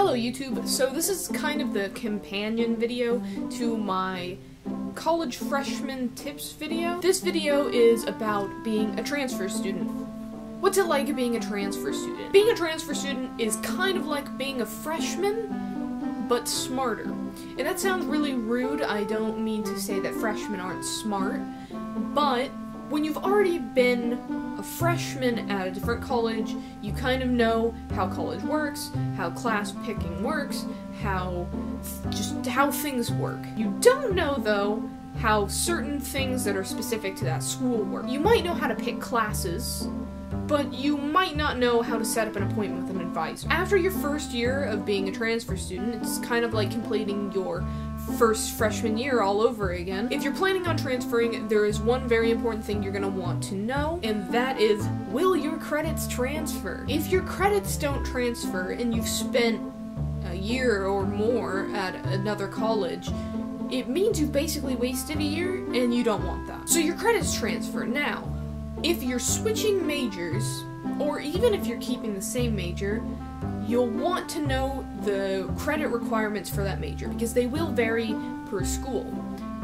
Hello YouTube, so this is kind of the companion video to my college freshman tips video. This video is about being a transfer student. What's it like being a transfer student? Being a transfer student is kind of like being a freshman, but smarter. And that sounds really rude. I don't mean to say that freshmen aren't smart, but when you've already been a freshman at a different college, you kind of know how college works, how class picking works, how things work. You don't know, though, how certain things that are specific to that school work. You might know how to pick classes, but you might not know how to set up an appointment with an advisor. After your first year of being a transfer student, it's kind of like completing your first freshman year all over again. If you're planning on transferring, there is one very important thing you're going to want to know, and that is, will your credits transfer? If your credits don't transfer and you've spent a year or more at another college, it means you've basically wasted a year, and you don't want that. So your credits transfer. Now, if you're switching majors, or even if you're keeping the same major, you'll want to know the credit requirements for that major, because they will vary per school.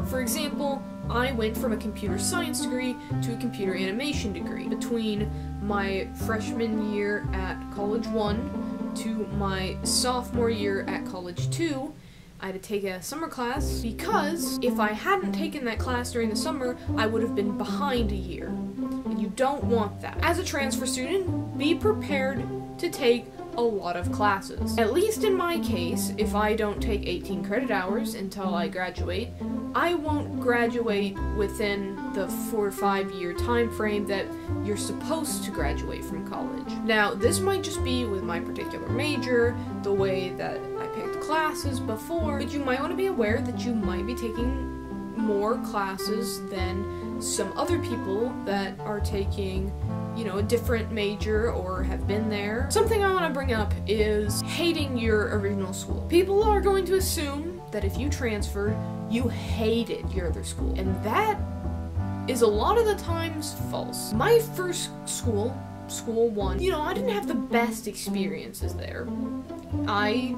For example, I went from a computer science degree to a computer animation degree. Between my freshman year at College 1 to my sophomore year at College 2, I had to take a summer class, because if I hadn't taken that class during the summer, I would have been behind a year. And you don't want that. As a transfer student, be prepared to take a lot of classes. At least in my case, if I don't take 18 credit hours until I graduate, I won't graduate within the 4 or 5 year time frame that you're supposed to graduate from college. Now, this might just be with my particular major, the way that I picked classes before, but you might want to be aware that you might be taking more classes than some other people that are taking, you know, a different major or have been there. Something I want to bring up is hating your original school. People are going to assume that if you transferred, you hated your other school, and that is a lot of the times false. My first school, School 1, you know, I didn't have the best experiences there. I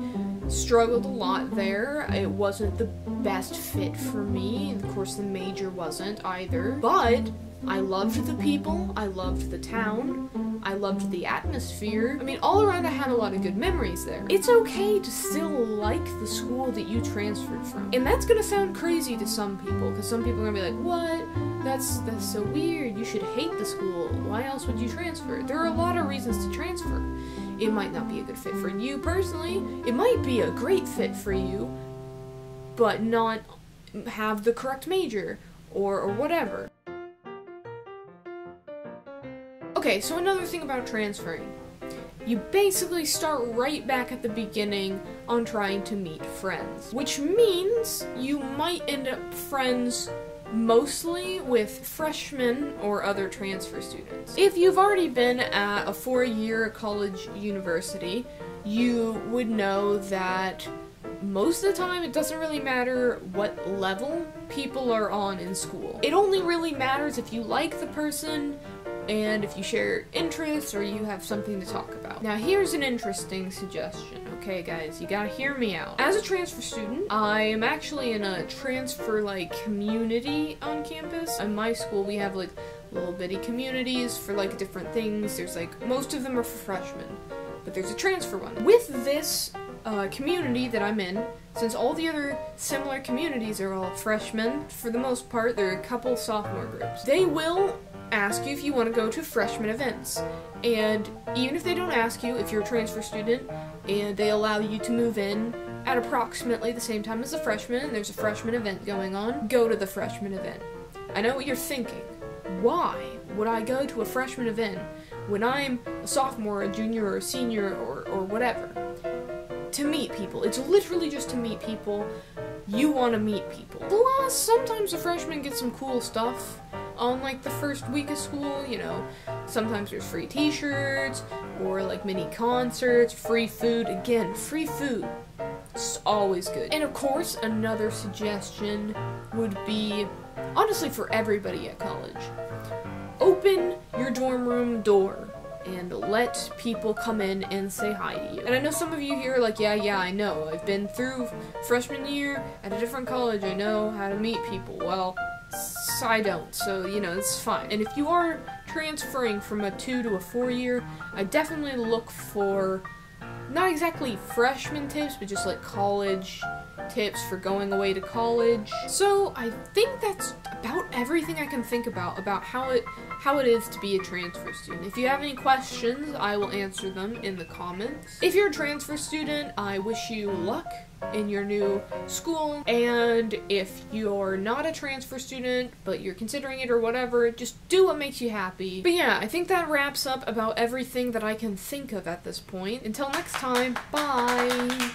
struggled a lot there. It wasn't the best fit for me, and of course the major wasn't either, but I loved the people, I loved the town, I loved the atmosphere. I mean, all around I had a lot of good memories there. It's okay to still like the school that you transferred from. And that's gonna sound crazy to some people, because some people are gonna be like, what? That's so weird, you should hate the school. Why else would you transfer? There are a lot of reasons to transfer. It might not be a good fit for you personally, it might be a great fit for you, but not have the correct major, or whatever. Okay, so another thing about transferring. You basically start right back at the beginning on trying to meet friends, which means you might end up friends mostly with freshmen or other transfer students. If you've already been at a 4-year college university, you would know that most of the time it doesn't really matter what level people are on in school. It only really matters if you like the person and if you share interests or you have something to talk about. Now here's an interesting suggestion, okay guys, you gotta hear me out. As a transfer student, I am actually in a transfer community on campus. In my school we have little bitty communities for different things. There's most of them are for freshmen, but there's a transfer one. With this community that I'm in, since all the other similar communities are all freshmen, for the most part, there are a couple sophomore groups. They will ask you if you want to go to freshman events, and even if they don't ask you, if you're a transfer student and they allow you to move in at approximately the same time as a freshman and there's a freshman event going on, go to the freshman event. I know what you're thinking. Why would I go to a freshman event when I'm a sophomore, a junior, or a senior, or whatever? To meet people. It's literally just to meet people. You want to meet people. Plus, sometimes a freshman gets some cool stuff on the first week of school, you know. Sometimes there's free t-shirts, or mini concerts, free food. Again, free food. It's always good. And of course, another suggestion would be, honestly for everybody at college, open your dorm room door. and let people come in and say hi to you. And I know some of you here are like, yeah, I know. I've been through freshman year at a different college. I know how to meet people. Well, I don't, so, you know, it's fine. And if you are transferring from a 2 to a 4 year, I definitely look for not exactly freshman tips, but just like college tips for going away to college. So I think that's about everything I can think about how it is to be a transfer student. If you have any questions, I will answer them in the comments. If you're a transfer student, I wish you luck in your new school, and if you're not a transfer student but you're considering it or whatever, just do what makes you happy. But yeah, I think that wraps up about everything that I can think of at this point. Until next time, bye!